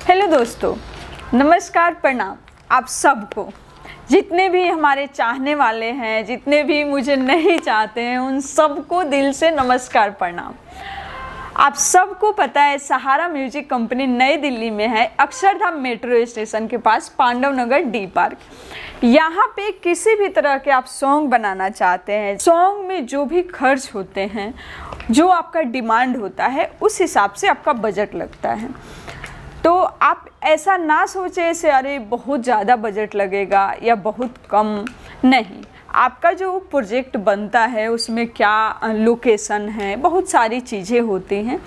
Hello दोस्तों, नमस्कार, प्रणाम आप सबको। जितने भी हमारे चाहने वाले हैं, जितने भी मुझे नहीं चाहते हैं, उन सबको दिल से नमस्कार प्रणाम। आप सबको पता है सहारा म्यूजिक कंपनी नई दिल्ली में है, अक्षरधाम मेट्रो स्टेशन के पास, पांडव नगर डी पार्क। यहाँ पे किसी भी तरह के आप सॉन्ग बनाना चाहते हैं, सॉन्ग में जो भी खर्च होते हैं, जो आपका डिमांड होता है, उस हिसाब से आपका बजट लगता है। तो आप ऐसा ना सोचें ऐसे अरे बहुत ज़्यादा बजट लगेगा या बहुत कम, नहीं। आपका जो प्रोजेक्ट बनता है उसमें क्या लोकेशन है, बहुत सारी चीज़ें होती हैं।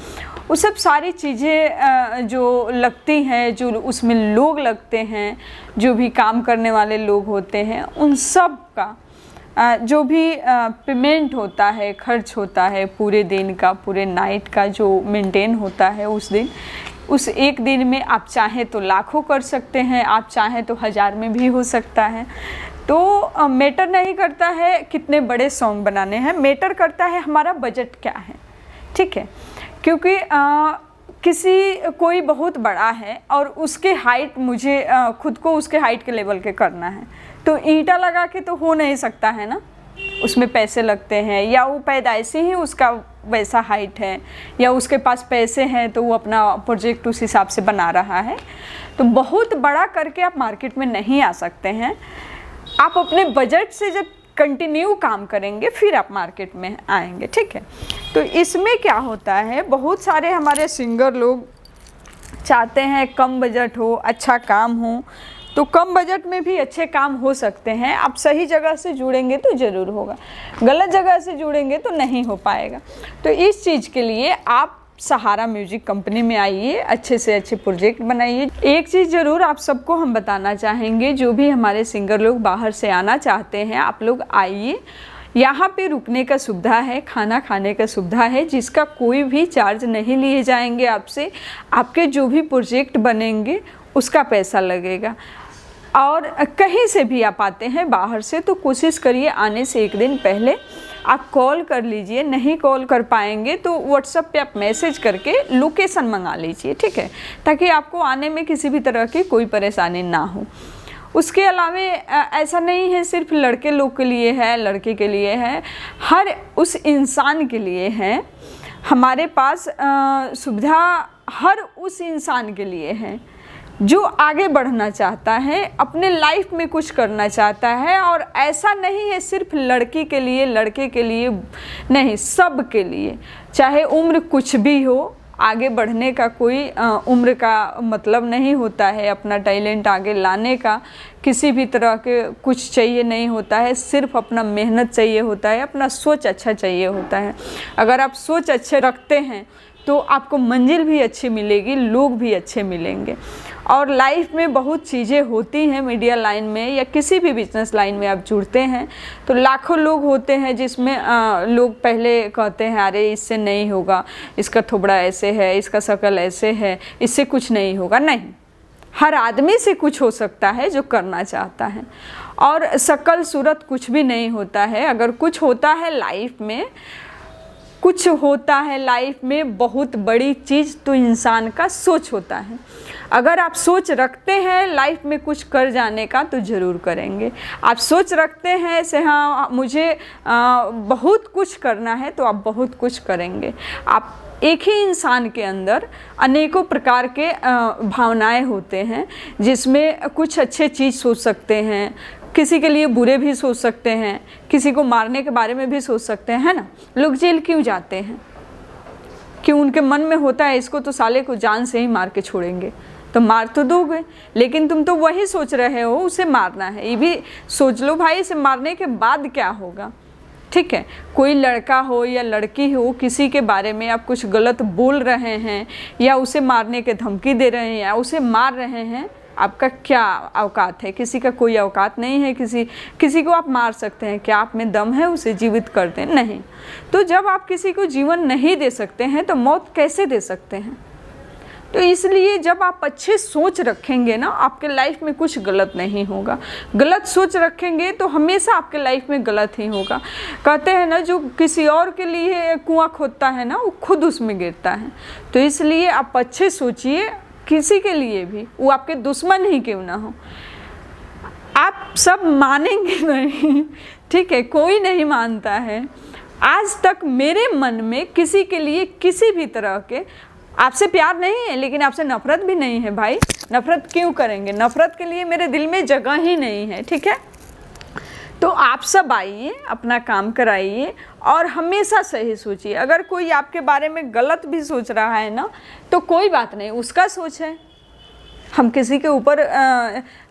वो सब सारी चीज़ें जो लगती हैं, जो उसमें लोग लगते हैं, जो भी काम करने वाले लोग होते हैं, उन सब का जो भी पेमेंट होता है, खर्च होता है, पूरे दिन का, पूरे नाइट का जो मेंटेन होता है उस दिन, उस एक दिन में आप चाहें तो लाखों कर सकते हैं, आप चाहें तो 1000 में भी हो सकता है। तो मैटर नहीं करता है कितने बड़े सॉन्ग बनाने हैं, मैटर करता है हमारा बजट क्या है। ठीक है, क्योंकि कोई बहुत बड़ा है और उसके हाइट मुझे खुद को उसके हाइट के लेवल के करना है, तो ईंटा लगा के तो हो नहीं सकता है ना, उसमें पैसे लगते हैं, या वो पैदाइशी ही उसका वैसा हाइट है, या उसके पास पैसे हैं तो वो अपना प्रोजेक्ट उस हिसाब से बना रहा है। तो बहुत बड़ा करके आप मार्केट में नहीं आ सकते हैं। आप अपने बजट से जब कंटिन्यू काम करेंगे फिर आप मार्केट में आएंगे। ठीक है, तो इसमें क्या होता है, बहुत सारे हमारे सिंगर लोग चाहते हैं कम बजट हो, अच्छा काम हो। तो कम बजट में भी अच्छे काम हो सकते हैं। आप सही जगह से जुड़ेंगे तो ज़रूर होगा, गलत जगह से जुड़ेंगे तो नहीं हो पाएगा। तो इस चीज़ के लिए आप सहारा म्यूजिक कंपनी में आइए, अच्छे से अच्छे प्रोजेक्ट बनाइए। एक चीज़ ज़रूर आप सबको हम बताना चाहेंगे, जो भी हमारे सिंगर लोग बाहर से आना चाहते हैं, आप लोग आइए। यहाँ पे रुकने का सुविधा है, खाना खाने का सुविधा है, जिसका कोई भी चार्ज नहीं लिए जाएंगे आपसे। आपके जो भी प्रोजेक्ट बनेंगे उसका पैसा लगेगा। और कहीं से भी आप आते हैं बाहर से, तो कोशिश करिए आने से एक दिन पहले आप कॉल कर लीजिए। नहीं कॉल कर पाएंगे तो व्हाट्सएप पे आप मैसेज करके लोकेशन मंगा लीजिए। ठीक है, ताकि आपको आने में किसी भी तरह की कोई परेशानी ना हो। उसके अलावे ऐसा नहीं है सिर्फ लड़के लोग के लिए है, लड़के के लिए है, हर उस इंसान के लिए है। हमारे पास सुविधा हर उस इंसान के लिए है जो आगे बढ़ना चाहता है, अपने लाइफ में कुछ करना चाहता है। और ऐसा नहीं है सिर्फ लड़की के लिए, लड़के के लिए नहीं, सब के लिए। चाहे उम्र कुछ भी हो, आगे बढ़ने का कोई उम्र का मतलब नहीं होता है। अपना टैलेंट आगे लाने का किसी भी तरह के कुछ चाहिए नहीं होता है, सिर्फ अपना मेहनत चाहिए होता है, अपना सोच अच्छा चाहिए होता है। अगर आप सोच अच्छे रखते हैं तो आपको मंजिल भी अच्छी मिलेगी, लोग भी अच्छे मिलेंगे। और लाइफ में बहुत चीज़ें होती हैं, मीडिया लाइन में या किसी भी बिजनेस लाइन में आप जुड़ते हैं तो लाखों लोग होते हैं, जिसमें लोग पहले कहते हैं अरे इससे नहीं होगा, इसका थोबड़ा ऐसे है, इसका शक्ल ऐसे है, इससे कुछ नहीं होगा। नहीं, हर आदमी से कुछ हो सकता है जो करना चाहता है। और शक्ल सूरत कुछ भी नहीं होता है। अगर कुछ होता है लाइफ में, कुछ होता है लाइफ में बहुत बड़ी चीज़, तो इंसान का सोच होता है। अगर आप सोच रखते हैं लाइफ में कुछ कर जाने का तो ज़रूर करेंगे। आप सोच रखते हैं ऐसे हाँ मुझे बहुत कुछ करना है, तो आप बहुत कुछ करेंगे। आप एक ही इंसान के अंदर अनेकों प्रकार के भावनाएं होते हैं, जिसमें कुछ अच्छे चीज़ सोच सकते हैं, किसी के लिए बुरे भी सोच सकते हैं, किसी को मारने के बारे में भी सोच सकते हैं, है ना। लोग जेल क्यों जाते हैं? क्यों? उनके मन में होता है इसको तो साले को जान से ही मार के छोड़ेंगे। तो मार तो दोगे, लेकिन तुम तो वही सोच रहे हो उसे मारना है। ये भी सोच लो भाई, इसे मारने के बाद क्या होगा। ठीक है, कोई लड़का हो या लड़की हो, किसी के बारे में आप कुछ गलत बोल रहे हैं या उसे मारने के धमकी दे रहे हैं या उसे मार रहे हैं, आपका क्या औकात है? किसी का कोई औकात नहीं है। किसी को आप मार सकते हैं, क्या आप में दम है उसे जीवित कर दें? नहीं। तो जब आप किसी को जीवन नहीं दे सकते हैं तो मौत कैसे दे सकते हैं? तो इसलिए जब आप अच्छे सोच रखेंगे ना, आपके लाइफ में कुछ गलत नहीं होगा। गलत सोच रखेंगे तो हमेशा आपके लाइफ में गलत ही होगा। कहते हैं ना, जो किसी और के लिए कुआं खोदता है ना, वो खुद उसमें गिरता है। तो इसलिए आप अच्छे सोचिए, किसी के लिए भी, वो आपके दुश्मन ही क्यों ना हो। आप सब मानेंगे नहीं, ठीक है, कोई नहीं मानता है। आज तक मेरे मन में किसी के लिए किसी भी तरह के, आपसे प्यार नहीं है लेकिन आपसे नफरत भी नहीं है भाई। नफरत क्यों करेंगे, नफरत के लिए मेरे दिल में जगह ही नहीं है, ठीक है। तो आप सब आइए, अपना काम कराइए और हमेशा सही सोचिए। अगर कोई आपके बारे में गलत भी सोच रहा है ना, तो कोई बात नहीं, उसका सोच है, हम किसी के ऊपर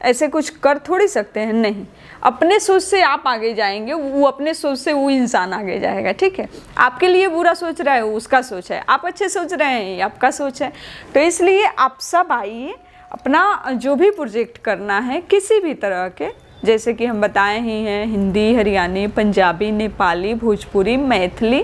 ऐसे कुछ कर थोड़ी सकते हैं, नहीं। अपने सोच से आप आगे जाएंगे, वो अपने सोच से वो इंसान आगे जाएगा, ठीक है। आपके लिए बुरा सोच रहा है वो उसका सोच है, आप अच्छे सोच रहे हैं ये आपका सोच है। तो इसलिए आप सब आइए, अपना जो भी प्रोजेक्ट करना है किसी भी तरह के, जैसे कि हम बताए ही हैं, हिंदी, हरियाणी, पंजाबी, नेपाली, भोजपुरी, मैथिली,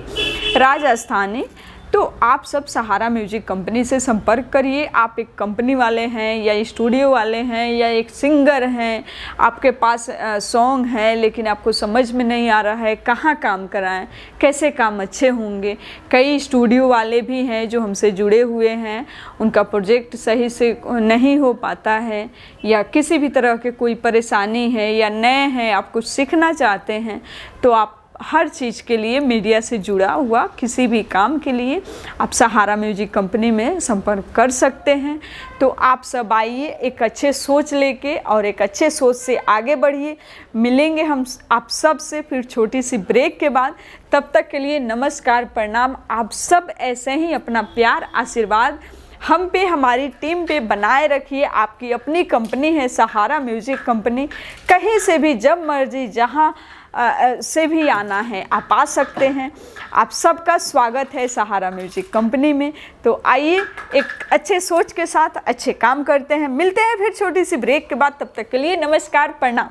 राजस्थानी, तो आप सब सहारा म्यूजिक कंपनी से संपर्क करिए। आप एक कंपनी वाले हैं या स्टूडियो वाले हैं या एक सिंगर हैं, आपके पास सॉन्ग है लेकिन आपको समझ में नहीं आ रहा है कहाँ काम कराएं, कैसे काम अच्छे होंगे। कई स्टूडियो वाले भी हैं जो हमसे जुड़े हुए हैं, उनका प्रोजेक्ट सही से नहीं हो पाता है या किसी भी तरह के कोई परेशानी है या नए हैं, आप कुछ सीखना चाहते हैं, तो आप हर चीज़ के लिए मीडिया से जुड़ा हुआ किसी भी काम के लिए आप सहारा म्यूजिक कंपनी में संपर्क कर सकते हैं। तो आप सब आइए, एक अच्छे सोच लेके और एक अच्छे सोच से आगे बढ़िए। मिलेंगे हम आप सब से फिर छोटी सी ब्रेक के बाद। तब तक के लिए नमस्कार, प्रणाम। आप सब ऐसे ही अपना प्यार, आशीर्वाद हम पे, हमारी टीम पे बनाए रखिए। आपकी अपनी कंपनी है सहारा म्यूजिक कंपनी, कहीं से भी जब मर्जी जहां से भी आना है आप आ सकते हैं। आप सबका स्वागत है सहारा म्यूजिक कंपनी में। तो आइए, एक अच्छे सोच के साथ अच्छे काम करते हैं। मिलते हैं फिर छोटी सी ब्रेक के बाद। तब तक के लिए नमस्कार, प्रणाम।